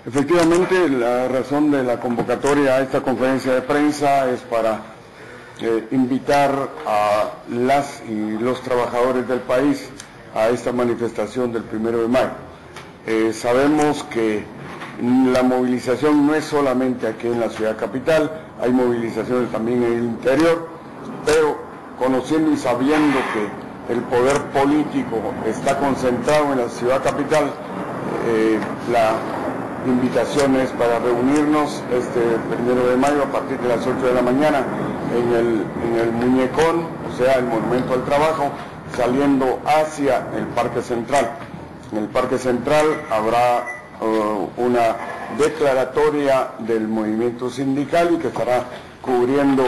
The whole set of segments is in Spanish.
Efectivamente, la razón de la convocatoria a esta conferencia de prensa es para invitar a las y los trabajadores del país a esta manifestación del 1 de mayo. Sabemos que la movilización no es solamente aquí en la ciudad capital, hay movilizaciones también en el interior, pero conociendo y sabiendo que el poder político está concentrado en la ciudad capital, la invitación es para reunirnos este 1 de mayo a partir de las 8 de la mañana en el Muñecón, o sea, el Monumento al Trabajo, saliendo hacia el Parque Central. En el Parque Central habrá una declaratoria del movimiento sindical y que estará cubriendo,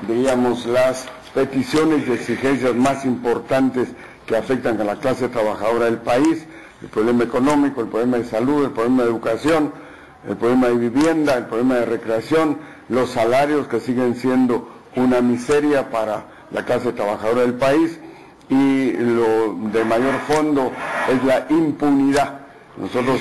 diríamos, las peticiones y exigencias más importantes que afectan a la clase trabajadora del país: el problema económico, el problema de salud, el problema de educación, el problema de vivienda, el problema de recreación, los salarios que siguen siendo una miseria para la clase trabajadora del país, y lo de mayor fondo es la impunidad. Nosotros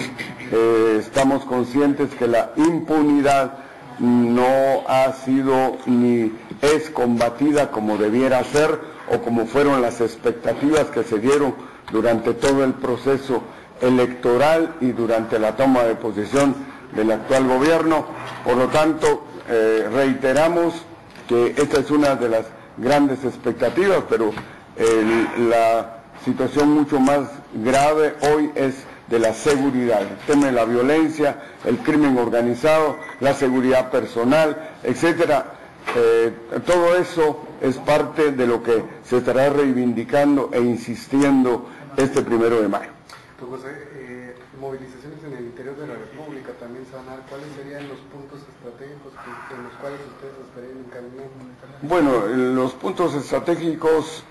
estamos conscientes que la impunidad no ha sido ni es combatida como debiera ser o como fueron las expectativas que se dieron durante todo el proceso electoral y durante la toma de posesión del actual gobierno. Por lo tanto, reiteramos que esta es una de las grandes expectativas, pero la situación mucho más grave hoy es de la seguridad, el tema de la violencia, el crimen organizado, la seguridad personal, etcétera. Todo eso es parte de lo que se estará reivindicando e insistiendo este 1 de mayo. José, movilizaciones en el interior de la República también se van a dar. ¿Cuáles serían los puntos estratégicos en los cuales ustedes estarían encaminando? Bueno, los puntos estratégicos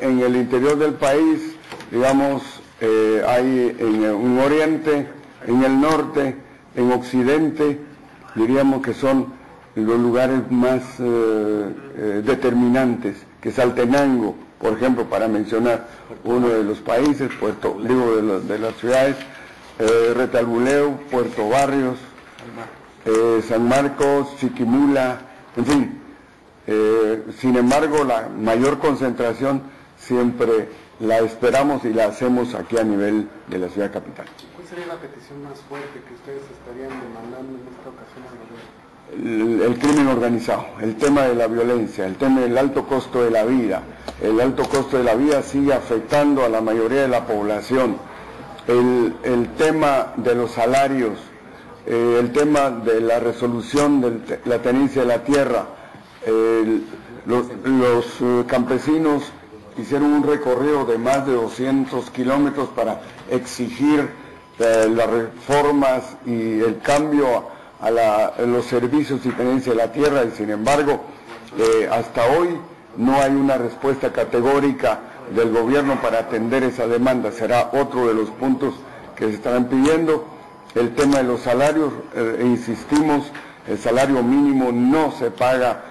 en el interior del país, digamos, hay en un oriente, en el norte, en occidente, diríamos que son los lugares más determinantes, que Saltenango, por ejemplo, para mencionar uno de los países, de las ciudades, Retalhuleu, Puerto Barrios, San Marcos, Chiquimula, en fin. Sin embargo, la mayor concentración siempre la esperamos y la hacemos aquí a nivel de la ciudad capital. ¿Cuál sería la petición más fuerte que ustedes estarían demandando en esta ocasión al gobierno? El crimen organizado, el tema de la violencia, el tema del alto costo de la vida. El alto costo de la vida sigue afectando a la mayoría de la población. El tema de los salarios, el tema de la resolución de la tenencia de la tierra. Los campesinos hicieron un recorrido de más de 200 kilómetros para exigir las reformas y el cambio a los servicios y tenencia de la tierra, y sin embargo hasta hoy no hay una respuesta categórica del gobierno para atender esa demanda. Será otro de los puntos que se estarán pidiendo. El tema de los salarios, insistimos, el salario mínimo no se paga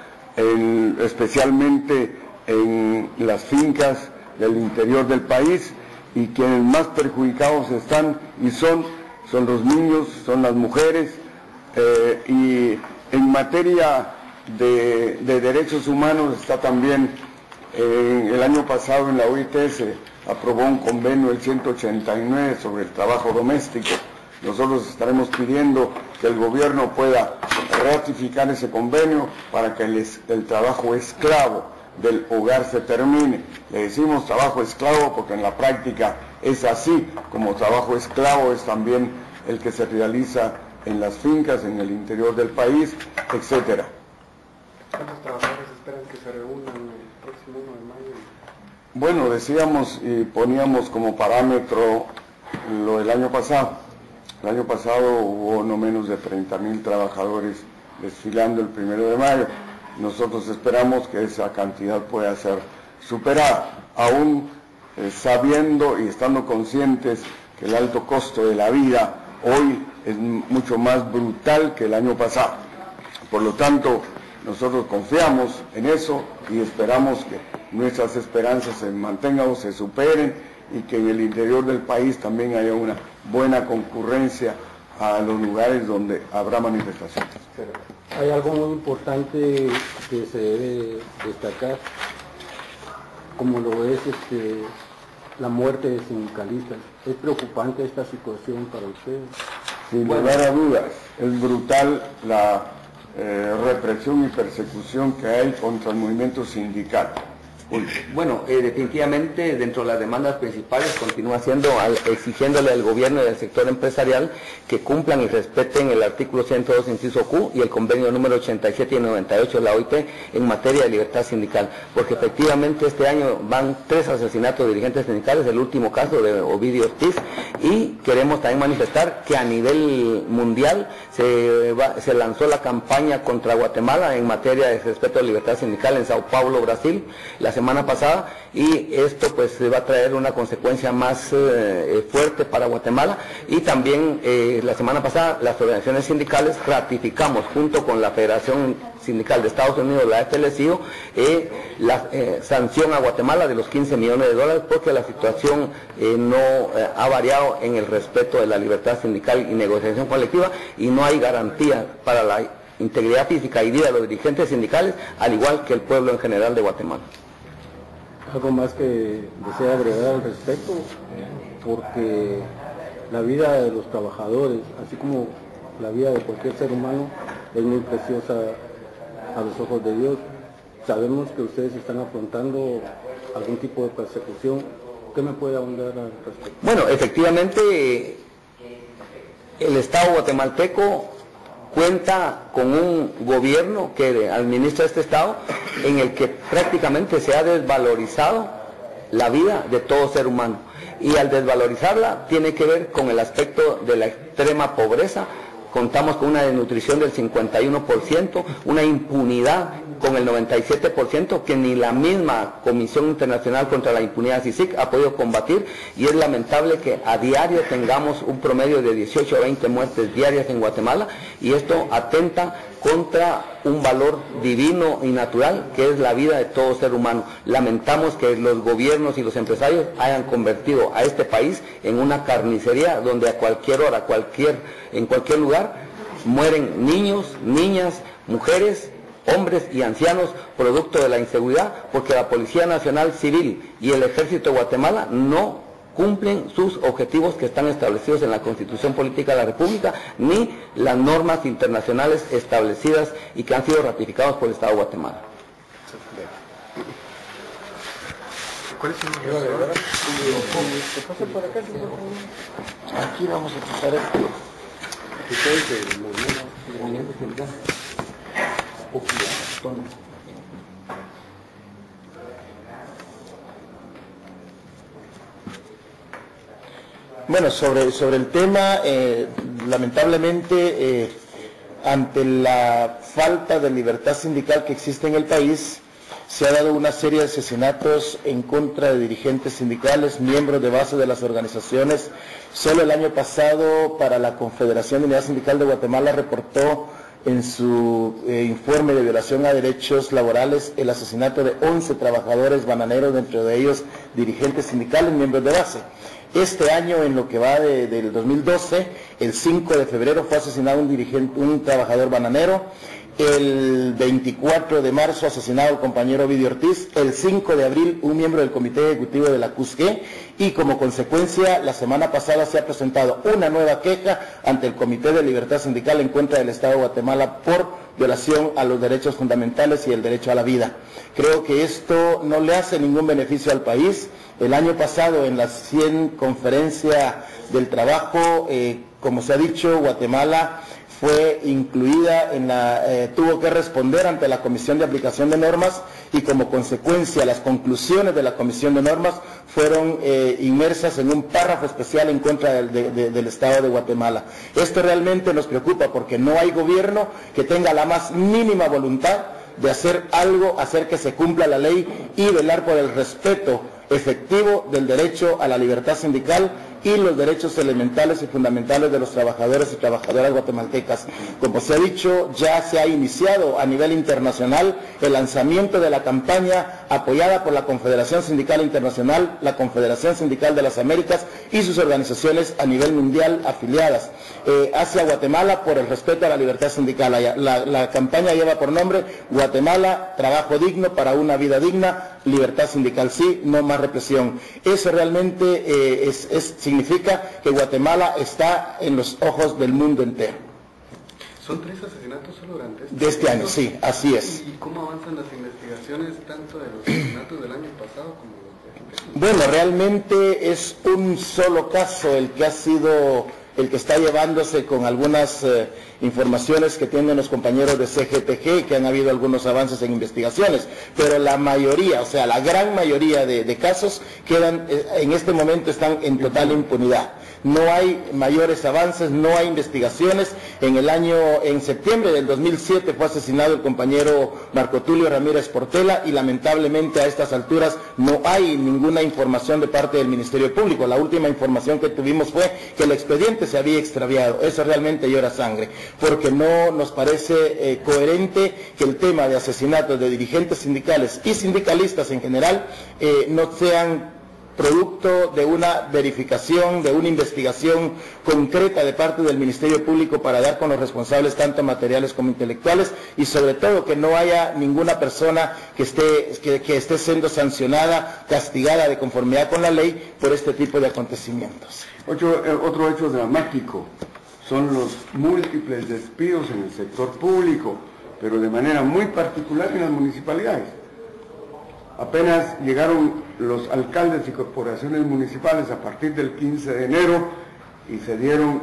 especialmente en las fincas del interior del país, y quienes más perjudicados están y son los niños, son las mujeres, y en materia de derechos humanos está también, el año pasado en la OIT se aprobó un convenio, el 189, sobre el trabajo doméstico. Nosotros estaremos pidiendo que el gobierno pueda ratificar ese convenio para que el trabajo esclavo del hogar se termine. Le decimos trabajo esclavo porque en la práctica es así, como trabajo esclavo es también el que se realiza en las fincas, en el interior del país, etcétera. ¿Cuántos trabajadores esperan que se reúnan el próximo 1 de mayo? Bueno, decíamos y poníamos como parámetro lo del año pasado. El año pasado hubo no menos de 30.000 trabajadores desfilando el 1 de mayo. Nosotros esperamos que esa cantidad pueda ser superada, aún sabiendo y estando conscientes que el alto costo de la vida hoy es mucho más brutal que el año pasado. Por lo tanto, nosotros confiamos en eso y esperamos que nuestras esperanzas se mantengan o se superen, y que en el interior del país también haya una buena concurrencia a los lugares donde habrá manifestaciones. Hay algo muy importante que se debe destacar, como lo es la muerte de sindicalistas. ¿Es preocupante esta situación para ustedes? Sin lugar a dudas, es brutal la represión y persecución que hay contra el movimiento sindical. Bueno, definitivamente dentro de las demandas principales continúa siendo exigiéndole al gobierno y al sector empresarial que cumplan y respeten el artículo 102 inciso Q y el convenio número 87 y 98 de la OIT en materia de libertad sindical, porque efectivamente este año van 3 asesinatos de dirigentes sindicales, el último caso de Ovidio Ortiz, y queremos también manifestar que a nivel mundial se lanzó la campaña contra Guatemala en materia de respeto a la libertad sindical en Sao Paulo, Brasil, la semana pasada, y esto pues va a traer una consecuencia más fuerte para Guatemala. Y también la semana pasada las organizaciones sindicales ratificamos junto con la Federación Sindical de Estados Unidos, la FLCIO, la sanción a Guatemala de los $15 millones, porque la situación no ha variado en el respeto de la libertad sindical y negociación colectiva, y no hay garantía para la integridad física y vida de los dirigentes sindicales, al igual que el pueblo en general de Guatemala. ¿Algo más que desea agregar al respecto? Porque la vida de los trabajadores, así como la vida de cualquier ser humano, es muy preciosa a los ojos de Dios. Sabemos que ustedes están afrontando algún tipo de persecución. ¿Qué me puede ahondar al respecto? Bueno, efectivamente, el Estado guatemalteco cuenta con un gobierno que administra este Estado en el que prácticamente se ha desvalorizado la vida de todo ser humano, y al desvalorizarla tiene que ver con el aspecto de la extrema pobreza. Contamos con una desnutrición del 51%, una impunidad con el 97%, que ni la misma Comisión Internacional contra la Impunidad CICIG ha podido combatir, y es lamentable que a diario tengamos un promedio de 18 a 20 muertes diarias en Guatemala, y esto atenta contra un valor divino y natural que es la vida de todo ser humano. Lamentamos que los gobiernos y los empresarios hayan convertido a este país en una carnicería donde a cualquier hora, en cualquier lugar, mueren niños, niñas, mujeres, hombres y ancianos, producto de la inseguridad, porque la Policía Nacional Civil y el Ejército de Guatemala no cumplen sus objetivos que están establecidos en la Constitución Política de la República, ni las normas internacionales establecidas y que han sido ratificadas por el Estado de Guatemala. ¿Cuál es su Aquí vamos a pasar esto. Bueno, sobre el tema, lamentablemente, ante la falta de libertad sindical que existe en el país, se ha dado una serie de asesinatos en contra de dirigentes sindicales, miembros de base de las organizaciones. Solo el año pasado, para la Confederación de Unidad Sindical de Guatemala, reportó en su informe de violación a derechos laborales el asesinato de 11 trabajadores bananeros, dentro de ellos dirigentes sindicales, miembros de base. Este año, en lo que va del 2012, el 5 de febrero fue asesinado un trabajador bananero. El 24 de marzo asesinado el compañero Ovidio Ortiz. El 5 de abril un miembro del comité ejecutivo de la CUSG, y como consecuencia la semana pasada se ha presentado una nueva queja ante el Comité de Libertad Sindical en contra del Estado de Guatemala por violación a los derechos fundamentales y el derecho a la vida. Creo que esto no le hace ningún beneficio al país. El año pasado, en la 100 conferencia del trabajo, como se ha dicho, Guatemala fue incluida tuvo que responder ante la Comisión de Aplicación de Normas, y como consecuencia las conclusiones de la Comisión de Normas fueron inmersas en un párrafo especial en contra del Estado de Guatemala. Esto realmente nos preocupa, porque no hay gobierno que tenga la más mínima voluntad de hacer algo, hacer que se cumpla la ley y velar por el respeto efectivo del derecho a la libertad sindical y los derechos elementales y fundamentales de los trabajadores y trabajadoras guatemaltecas. Como se ha dicho, ya se ha iniciado a nivel internacional el lanzamiento de la campaña apoyada por la Confederación Sindical Internacional, la Confederación Sindical de las Américas y sus organizaciones a nivel mundial afiliadas hacia Guatemala por el respeto a la libertad sindical. La campaña lleva por nombre Guatemala, trabajo digno para una vida digna, libertad sindical sí, no más represión. Eso realmente significa que Guatemala está en los ojos del mundo entero. ¿Son 3 asesinatos solo durante este año? Sí, así es. ¿Y cómo avanzan las investigaciones tanto de los asesinatos del año pasado como de este? Bueno, realmente es un solo caso el que está llevándose con algunas informaciones que tienen los compañeros de CGTG y que han habido algunos avances en investigaciones, pero la mayoría, o sea, la gran mayoría de casos quedan, en este momento están en total impunidad. No hay mayores avances, no hay investigaciones. En septiembre del 2007 fue asesinado el compañero Marco Tulio Ramírez Portela y lamentablemente a estas alturas no hay ninguna información de parte del Ministerio Público. La última información que tuvimos fue que el expediente se había extraviado. Eso realmente llora sangre, porque no nos parece coherente que el tema de asesinatos de dirigentes sindicales y sindicalistas en general no sean producto de una verificación, de una investigación concreta de parte del Ministerio Público para dar con los responsables tanto materiales como intelectuales, y sobre todo que no haya ninguna persona que esté siendo sancionada, castigada de conformidad con la ley por este tipo de acontecimientos. Otro hecho dramático son los múltiples despidos en el sector público, pero de manera muy particular en las municipalidades. Apenas llegaron los alcaldes y corporaciones municipales a partir del 15 de enero y se dieron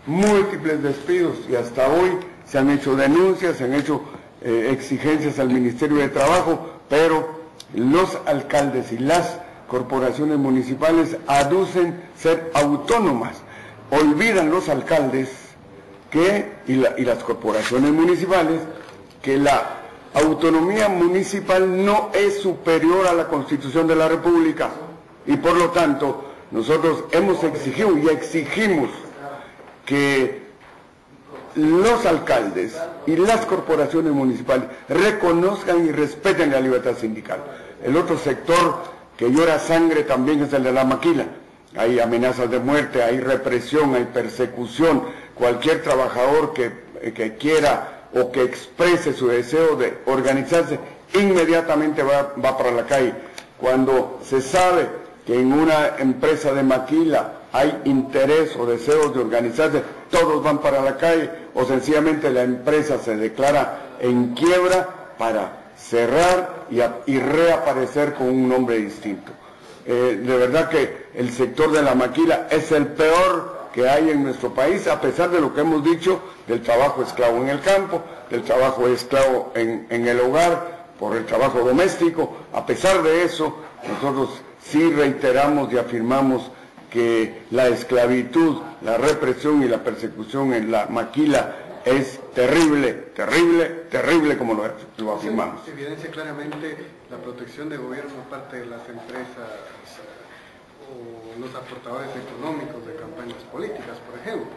múltiples despidos, y hasta hoy se han hecho denuncias, se han hecho exigencias al Ministerio de Trabajo, pero los alcaldes y las corporaciones municipales aducen ser autónomas. Olvidan los alcaldes y las corporaciones municipales que la autonomía municipal no es superior a la Constitución de la República, y por lo tanto nosotros hemos exigido y exigimos que los alcaldes y las corporaciones municipales reconozcan y respeten la libertad sindical. El otro sector que llora sangre también es el de la maquila. Hay amenazas de muerte, hay represión, hay persecución. Cualquier trabajador que quiera o que exprese su deseo de organizarse, inmediatamente va para la calle. Cuando se sabe que en una empresa de maquila hay interés o deseos de organizarse, todos van para la calle, o sencillamente la empresa se declara en quiebra para cerrar y reaparecer con un nombre distinto. De verdad que el sector de la maquila es el peor que hay en nuestro país, a pesar de lo que hemos dicho del trabajo esclavo en el campo, del trabajo esclavo en el hogar, por el trabajo doméstico. A pesar de eso, nosotros sí reiteramos y afirmamos que la esclavitud, la represión y la persecución en la maquila es terrible, terrible, terrible, como lo afirmamos. Se evidencia claramente la protección de gobierno por parte de las empresas o los aportadores económicos de campañas políticas, por ejemplo.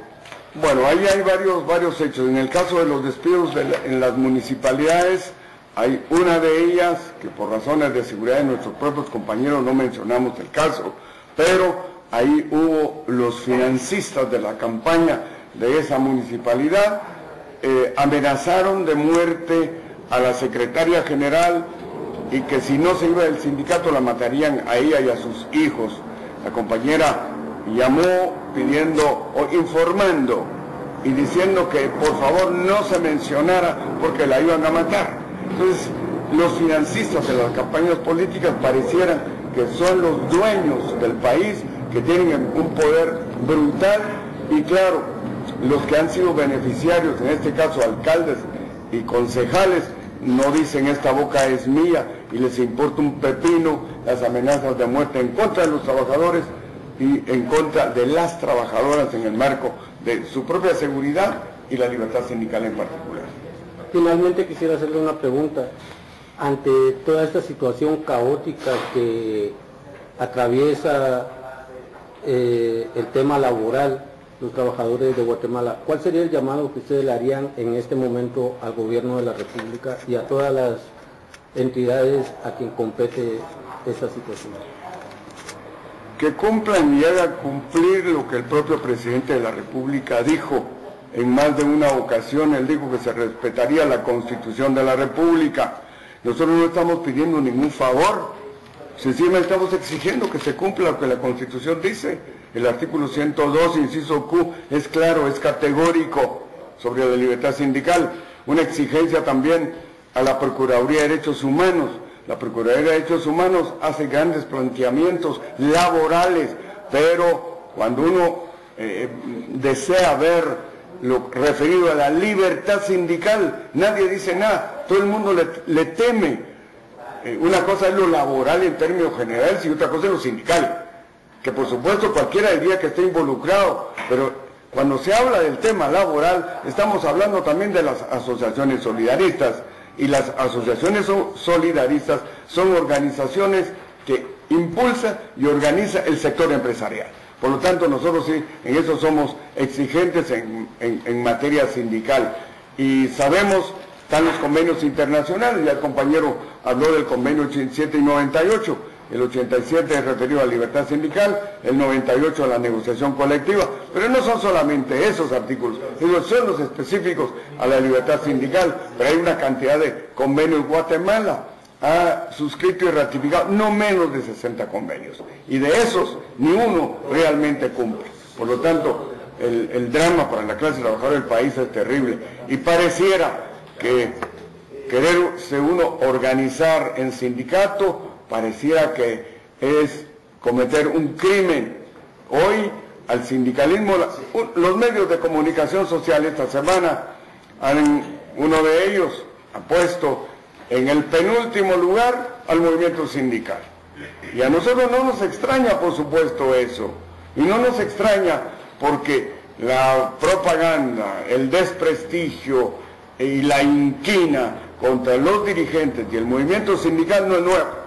Bueno, ahí hay varios hechos. En el caso de los despidos en las municipalidades, hay una de ellas que por razones de seguridad de nuestros propios compañeros no mencionamos el caso, pero ahí hubo los financistas de la campaña de esa municipalidad, amenazaron de muerte a la secretaria general, y que si no se iba del sindicato la matarían a ella y a sus hijos. La compañera llamó pidiendo o informando y diciendo que por favor no se mencionara porque la iban a matar. Entonces los financistas de las campañas políticas parecieran que son los dueños del país, que tienen un poder brutal, y claro, los que han sido beneficiarios, en este caso alcaldes y concejales, no dicen esta boca es mía y les importa un pepino las amenazas de muerte en contra de los trabajadores y en contra de las trabajadoras en el marco de su propia seguridad y la libertad sindical en particular. Finalmente quisiera hacerle una pregunta. Ante toda esta situación caótica que atraviesa el tema laboral, los trabajadores de Guatemala. ¿Cuál sería el llamado que ustedes le harían en este momento al gobierno de la República y a todas las entidades a quien compete esa situación? Que cumplan y hagan cumplir lo que el propio presidente de la República dijo en más de una ocasión. Él dijo que se respetaría la Constitución de la República. Nosotros no estamos pidiendo ningún favor, sencillamente estamos exigiendo que se cumpla lo que la Constitución dice. El artículo 102, inciso Q, es claro, es categórico sobre la libertad sindical. Una exigencia también a la Procuraduría de Derechos Humanos. La Procuraduría de Derechos Humanos hace grandes planteamientos laborales, pero cuando uno desea ver lo referido a la libertad sindical, nadie dice nada, todo el mundo le teme. Una cosa es lo laboral en términos generales y otra cosa es lo sindical, que por supuesto cualquiera diría que esté involucrado, pero cuando se habla del tema laboral estamos hablando también de las asociaciones solidaristas, y las asociaciones solidaristas son organizaciones que impulsa y organiza el sector empresarial. Por lo tanto, nosotros sí, en eso somos exigentes en materia sindical. Y sabemos, están los convenios internacionales, ya el compañero habló del convenio 87 y 98, el 87 es referido a la libertad sindical, el 98 a la negociación colectiva, pero no son solamente esos artículos, esos son los específicos a la libertad sindical, pero hay una cantidad de convenios. Guatemala ha suscrito y ratificado no menos de 60 convenios, y de esos ni uno realmente cumple. Por lo tanto, el drama para la clase trabajadora del país es terrible, y pareciera que quererse uno organizar en sindicato pareciera que es cometer un crimen. Hoy al sindicalismo, los medios de comunicación social esta semana, uno de ellos ha puesto en el penúltimo lugar al movimiento sindical. Y a nosotros no nos extraña, por supuesto, eso. Y no nos extraña porque la propaganda, el desprestigio y la inquina contra los dirigentes y el movimiento sindical no es nuevo.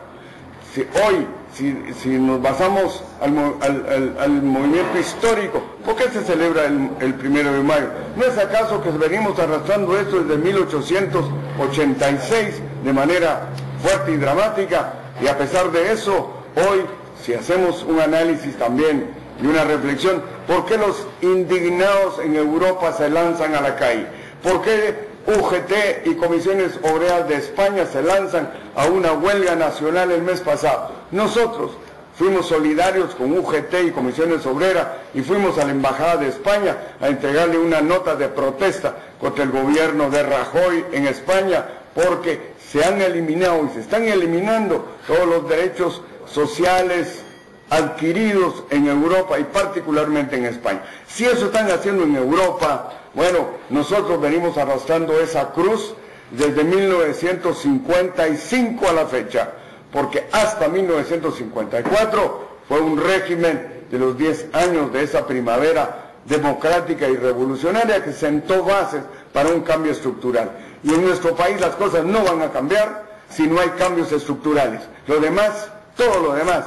Si nos basamos al movimiento histórico, ¿por qué se celebra el 1 de mayo? ¿No es acaso que venimos arrastrando esto desde 1886 de manera fuerte y dramática? Y a pesar de eso, hoy, si hacemos un análisis también y una reflexión, ¿por qué los indignados en Europa se lanzan a la calle? ¿Por qué UGT y Comisiones Obreras de España se lanzan a una huelga nacional el mes pasado? Nosotros fuimos solidarios con UGT y Comisiones Obreras y fuimos a la Embajada de España a entregarle una nota de protesta contra el gobierno de Rajoy en España, porque se han eliminado y se están eliminando todos los derechos sociales adquiridos en Europa y particularmente en España. Si eso están haciendo en Europa, bueno, nosotros venimos arrastrando esa cruz desde 1955 a la fecha, porque hasta 1954 fue un régimen de los 10 años de esa primavera democrática y revolucionaria que sentó bases para un cambio estructural. Y en nuestro país las cosas no van a cambiar si no hay cambios estructurales. Lo demás, todo lo demás,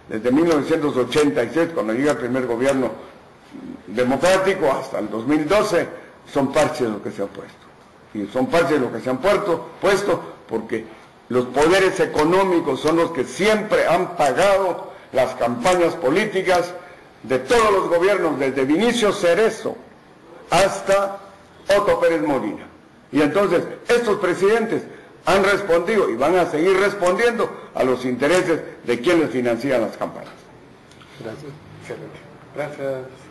desde 1986, cuando llega el primer gobierno democrático, hasta el 2012, son parches de lo que se ha puesto. Y son parches de lo que se han puesto porque los poderes económicos son los que siempre han pagado las campañas políticas de todos los gobiernos, desde Vinicio Cerezo hasta Otto Pérez Molina. Y entonces, estos presidentes han respondido y van a seguir respondiendo a los intereses de quienes financian las campañas. Gracias. Gracias.